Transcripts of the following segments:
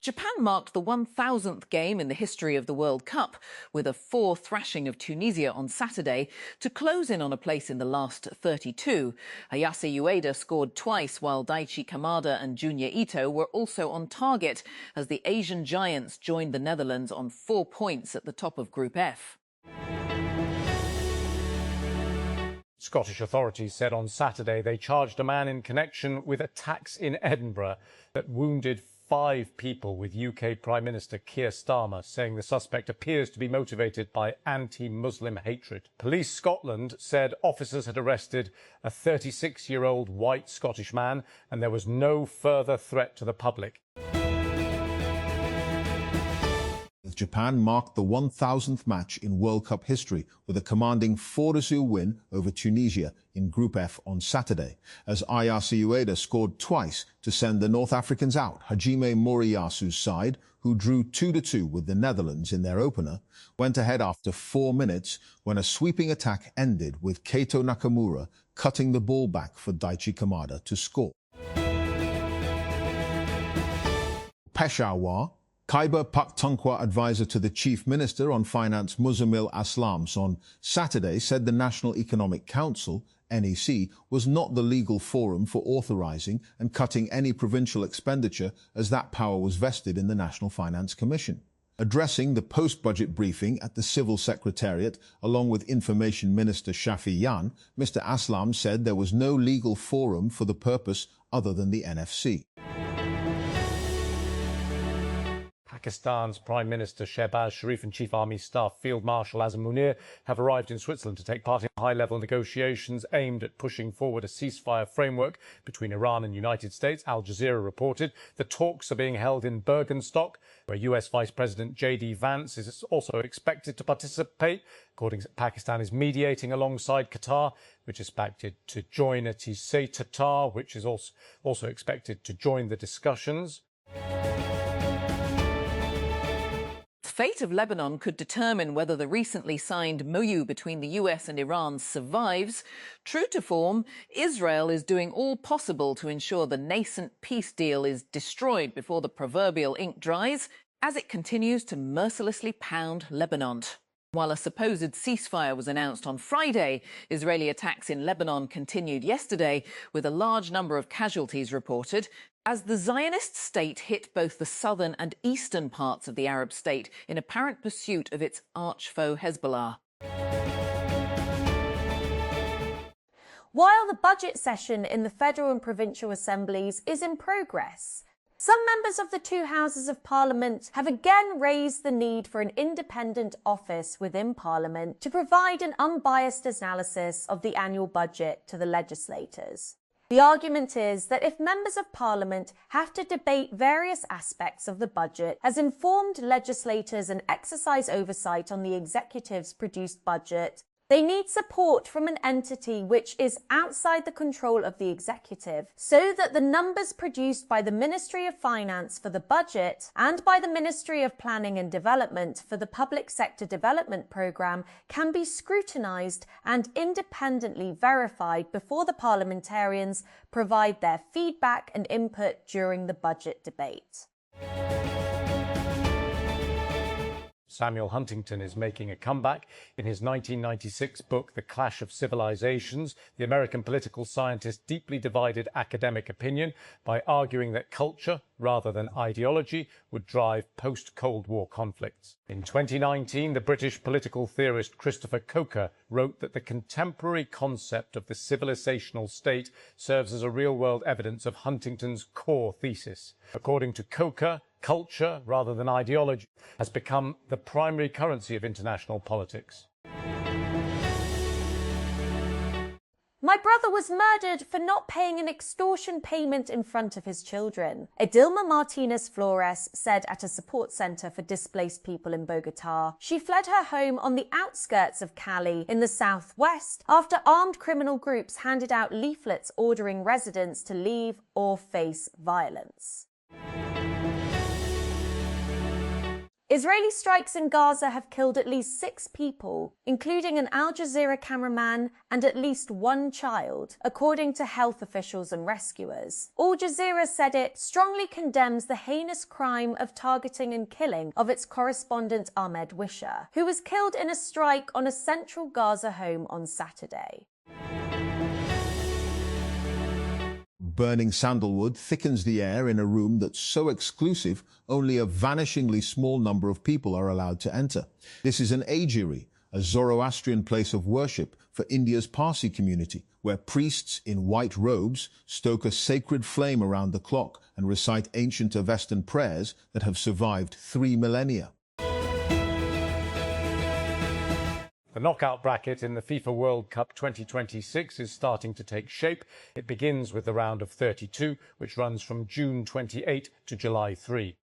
Japan marked the 1,000th game in the history of the World Cup with a 4 thrashing of Tunisia on Saturday to close in on a place in the last 32. Ayase Ueda scored twice while Daichi Kamada and Junya Ito were also on target as the Asian giants joined the Netherlands on 4 points at the top of Group F. Scottish authorities said on Saturday they charged a man in connection with attacks in Edinburgh that wounded 5 people, with UK Prime Minister Keir Starmer saying the suspect appears to be motivated by anti-Muslim hatred. Police Scotland said officers had arrested a 36-year-old white Scottish man and there was no further threat to the public. Japan marked the 1,000th match in World Cup history with a commanding 4-0 win over Tunisia in Group F on Saturday, as Ayase Ueda scored twice to send the North Africans out. Hajime Moriyasu's side, who drew 2-2 with the Netherlands in their opener, went ahead after 4 minutes when a sweeping attack ended with Keito Nakamura cutting the ball back for Daichi Kamada to score. Peshawar. Khyber Pakhtunkhwa advisor to the Chief Minister on Finance Muzammil Aslams on Saturday said the National Economic Council, NEC, was not the legal forum for authorising and cutting any provincial expenditure, as that power was vested in the National Finance Commission. Addressing the post-budget briefing at the Civil Secretariat along with Information Minister Shafi Yan, Mr Aslam said there was no legal forum for the purpose other than the NFC. Pakistan's Prime Minister Shehbaz Sharif and Chief Army Staff Field Marshal Azam Munir have arrived in Switzerland to take part in high-level negotiations aimed at pushing forward a ceasefire framework between Iran and the United States. Al Jazeera reported the talks are being held in Bergenstock, where US Vice President J.D. Vance is also expected to participate. According to Pakistan, is mediating alongside Qatar, which is expected to join a Tatar, which is also expected to join the discussions. The fate of Lebanon could determine whether the recently signed MOU between the US and Iran survives. True to form, Israel is doing all possible to ensure the nascent peace deal is destroyed before the proverbial ink dries, as it continues to mercilessly pound Lebanon. While a supposed ceasefire was announced on Friday, Israeli attacks in Lebanon continued yesterday, with a large number of casualties reported, as the Zionist state hit both the southern and eastern parts of the Arab state in apparent pursuit of its arch-foe Hezbollah. While the budget session in the federal and provincial assemblies is in progress, some members of the 2 houses of Parliament have again raised the need for an independent office within Parliament to provide an unbiased analysis of the annual budget to the legislators. The argument is that if members of Parliament have to debate various aspects of the budget as informed legislators and exercise oversight on the executive's produced budget, they need support from an entity which is outside the control of the executive, so that the numbers produced by the Ministry of Finance for the budget and by the Ministry of Planning and Development for the Public Sector Development Programme can be scrutinised and independently verified before the parliamentarians provide their feedback and input during the budget debate. Samuel Huntington is making a comeback. In his 1996 book, The Clash of Civilizations, the American political scientist deeply divided academic opinion by arguing that culture, rather than ideology, would drive post-Cold War conflicts. In 2019, the British political theorist Christopher Coker wrote that the contemporary concept of the civilizational state serves as a real-world evidence of Huntington's core thesis. According to Coker, culture, rather than ideology, has become the primary currency of international politics. My brother was murdered for not paying an extortion payment in front of his children. Edilma Martinez Flores said at a support centre for displaced people in Bogotá. She fled her home on the outskirts of Cali in the southwest after armed criminal groups handed out leaflets ordering residents to leave or face violence. Israeli strikes in Gaza have killed at least 6 people, including an Al Jazeera cameraman and at least 1 child, according to health officials and rescuers. Al Jazeera said it strongly condemns the heinous crime of targeting and killing of its correspondent Ahmed Wisher, who was killed in a strike on a central Gaza home on Saturday. Burning sandalwood thickens the air in a room that's so exclusive only a vanishingly small number of people are allowed to enter. This is an agiary, a Zoroastrian place of worship for India's Parsi community, where priests in white robes stoke a sacred flame around the clock and recite ancient Avestan prayers that have survived 3 millennia. The knockout bracket in the FIFA World Cup 2026 is starting to take shape. It begins with the round of 32, which runs from June 28 to July 3.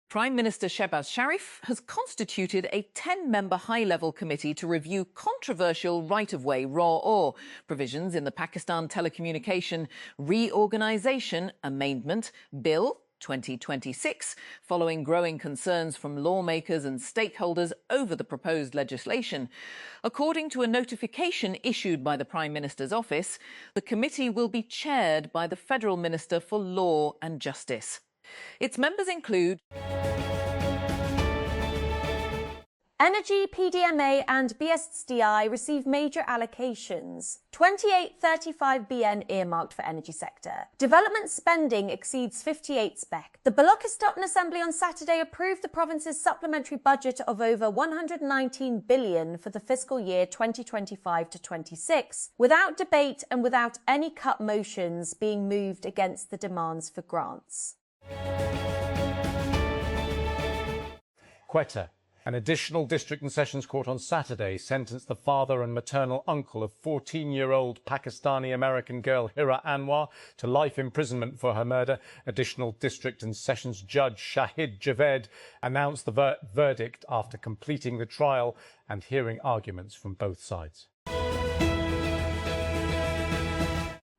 Prime Minister Shehbaz Sharif has constituted a 10-member high-level committee to review controversial right-of-way (RAW) provisions in the Pakistan Telecommunication Reorganisation Amendment Bill 2026, following growing concerns from lawmakers and stakeholders over the proposed legislation. According to a notification issued by the Prime Minister's office, the committee will be chaired by the Federal Minister for Law and Justice. Its members include Energy, PDMA and BSDI receive major allocations. 2835 BN earmarked for energy sector. Development spending exceeds 58 spec. The Balochistan Assembly on Saturday approved the province's supplementary budget of over 119 billion for the fiscal year 2025 to 26, without debate and without any cut motions being moved against the demands for grants. Quetta. An additional district and sessions court on Saturday sentenced the father and maternal uncle of 14-year-old Pakistani-American girl Hira Anwar to life imprisonment for her murder. Additional district and sessions judge Shahid Javed announced the verdict after completing the trial and hearing arguments from both sides.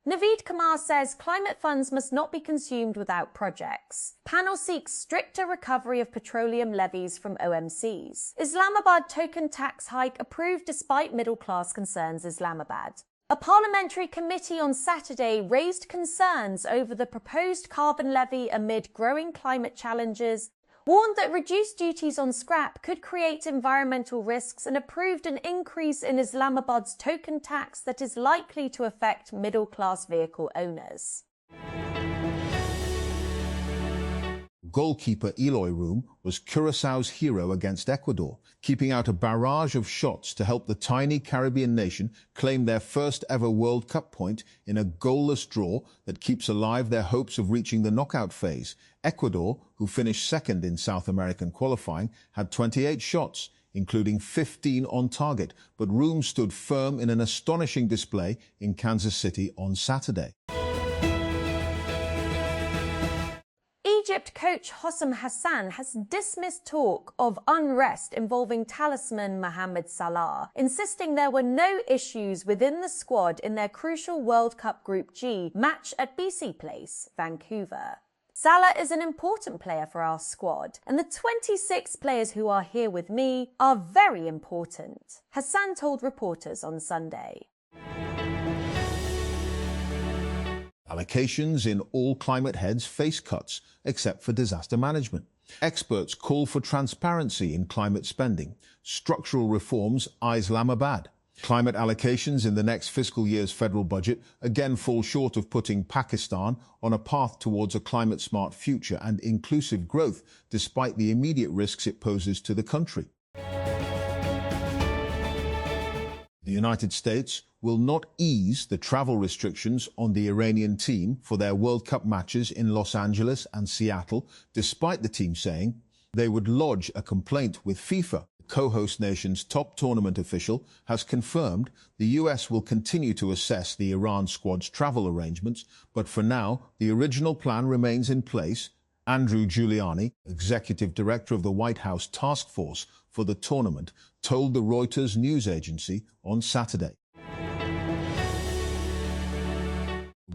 Naveed Kumar says climate funds must not be consumed without projects. Panel seeks stricter recovery of petroleum levies from OMCs. Islamabad token tax hike approved despite middle-class concerns. Islamabad. A parliamentary committee on Saturday raised concerns over the proposed carbon levy amid growing climate challenges, warned that reduced duties on scrap could create environmental risks, and approved an increase in Islamabad's token tax that is likely to affect middle-class vehicle owners. Goalkeeper Eloy Room was Curaçao's hero against Ecuador, keeping out a barrage of shots to help the tiny Caribbean nation claim their first ever World Cup point in a goalless draw that keeps alive their hopes of reaching the knockout phase. Ecuador, who finished second in South American qualifying, had 28 shots, including 15 on target, but Room stood firm in an astonishing display in Kansas City on Saturday. Egypt coach Hossam Hassan has dismissed talk of unrest involving talisman Mohamed Salah, insisting there were no issues within the squad in their crucial World Cup Group G match at BC Place, Vancouver. Salah is an important player for our squad, and the 26 players who are here with me are very important, Hassan told reporters on Sunday. Allocations in all climate heads face cuts, except for disaster management. Experts call for transparency in climate spending. Structural reforms Islamabad. Climate allocations in the next fiscal year's federal budget again fall short of putting Pakistan on a path towards a climate-smart future and inclusive growth, despite the immediate risks it poses to the country. The United States will not ease the travel restrictions on the Iranian team for their World Cup matches in Los Angeles and Seattle, despite the team saying they would lodge a complaint with FIFA. The co-host nation's top tournament official has confirmed the US will continue to assess the Iran squad's travel arrangements, but for now, the original plan remains in place. Andrew Giuliani, executive director of the White House task force for the tournament, told the Reuters news agency on Saturday.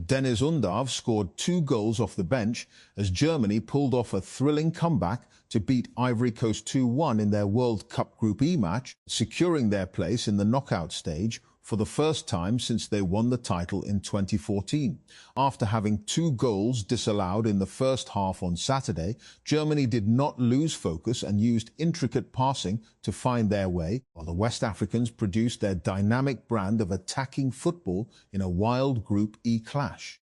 Deniz Undav scored 2 goals off the bench as Germany pulled off a thrilling comeback to beat Ivory Coast 2-1 in their World Cup Group E match, securing their place in the knockout stage for the first time since they won the title in 2014. After having 2 goals disallowed in the first half on Saturday, Germany did not lose focus and used intricate passing to find their way, while the West Africans produced their dynamic brand of attacking football in a wild Group E clash.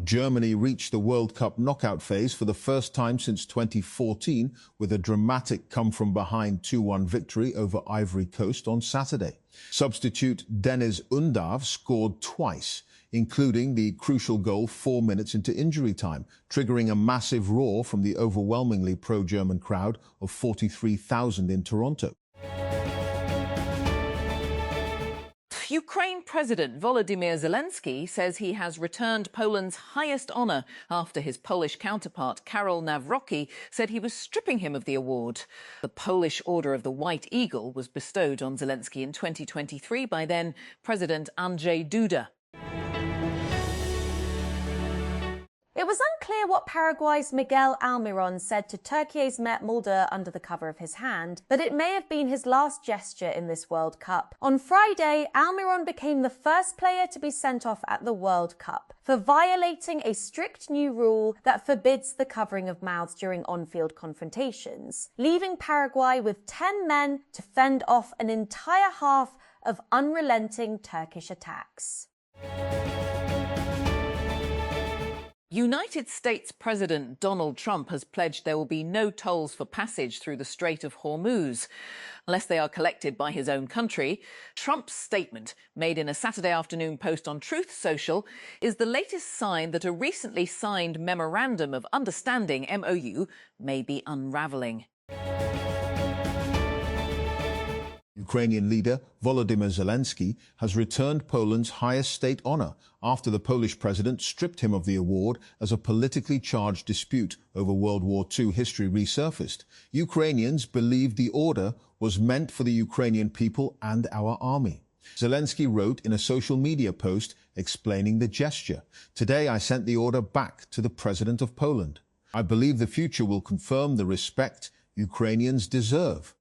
Germany reached the World Cup knockout phase for the first time since 2014 with a dramatic come-from-behind 2-1 victory over Ivory Coast on Saturday. Substitute Deniz Undav scored twice, including the crucial goal 4 minutes into injury time, triggering a massive roar from the overwhelmingly pro-German crowd of 43,000 in Toronto. Ukraine President Volodymyr Zelensky says he has returned Poland's highest honour after his Polish counterpart Karol Nawrocki said he was stripping him of the award. The Polish Order of the White Eagle was bestowed on Zelensky in 2023 by then President Andrzej Duda. It was unclear what Paraguay's Miguel Almiron said to Turkey's Mert Mulder under the cover of his hand, but it may have been his last gesture in this World Cup. On Friday, Almiron became the first player to be sent off at the World Cup for violating a strict new rule that forbids the covering of mouths during on-field confrontations, leaving Paraguay with 10 men to fend off an entire half of unrelenting Turkish attacks. United States President Donald Trump has pledged there will be no tolls for passage through the Strait of Hormuz, unless they are collected by his own country. Trump's statement, made in a Saturday afternoon post on Truth Social, is the latest sign that a recently signed Memorandum of Understanding, MOU, may be unravelling. Ukrainian leader Volodymyr Zelensky has returned Poland's highest state honour after the Polish president stripped him of the award as a politically charged dispute over World War II history resurfaced. Ukrainians believed the order was meant for the Ukrainian people and our army. Zelensky wrote in a social media post explaining the gesture, "Today I sent the order back to the President of Poland. I believe the future will confirm the respect Ukrainians deserve."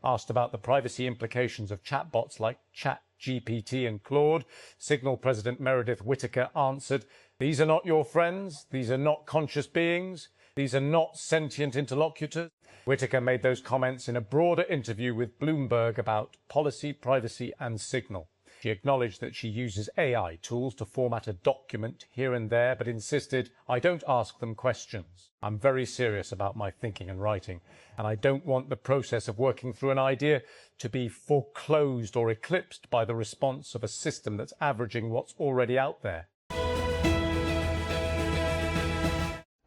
Asked about the privacy implications of chatbots like ChatGPT and Claude, Signal President Meredith Whittaker answered, "These are not your friends. These are not conscious beings. These are not sentient interlocutors." Whittaker made those comments in a broader interview with Bloomberg about policy, privacy and Signal. She acknowledged that she uses AI tools to format a document here and there, but insisted, "I don't ask them questions. I'm very serious about my thinking and writing, and I don't want the process of working through an idea to be foreclosed or eclipsed by the response of a system that's averaging what's already out there."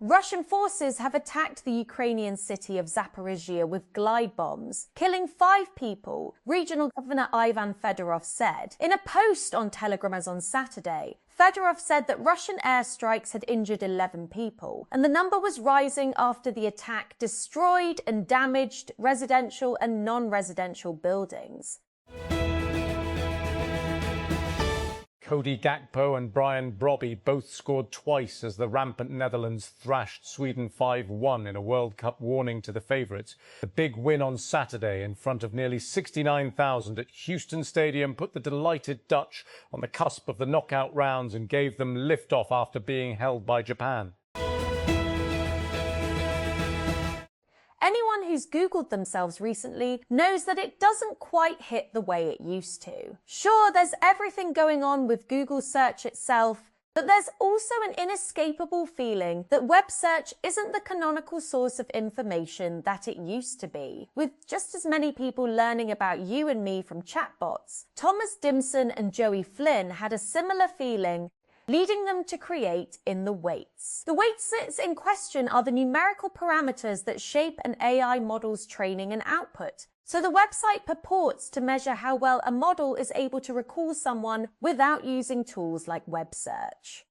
Russian forces have attacked the Ukrainian city of Zaporizhia with glide bombs, killing 5 people, Regional Governor Ivan Fedorov said. In a post on Telegram as on Saturday, Fedorov said that Russian airstrikes had injured 11 people, and the number was rising after the attack destroyed and damaged residential and non-residential buildings. Cody Gakpo and Brian Brobby both scored twice as the rampant Netherlands thrashed Sweden 5-1 in a World Cup warning to the favourites. The big win on Saturday in front of nearly 69,000 at Houston Stadium put the delighted Dutch on the cusp of the knockout rounds and gave them liftoff after being held by Japan. Anyone who's Googled themselves recently knows that it doesn't quite hit the way it used to. Sure, there's everything going on with Google search itself, but there's also an inescapable feeling that web search isn't the canonical source of information that it used to be. With just as many people learning about you and me from chatbots, Thomas Dimson and Joey Flynn had a similar feeling, leading them to create In the Weights. The weights in question are the numerical parameters that shape an AI model's training and output. So the website purports to measure how well a model is able to recall someone without using tools like web search.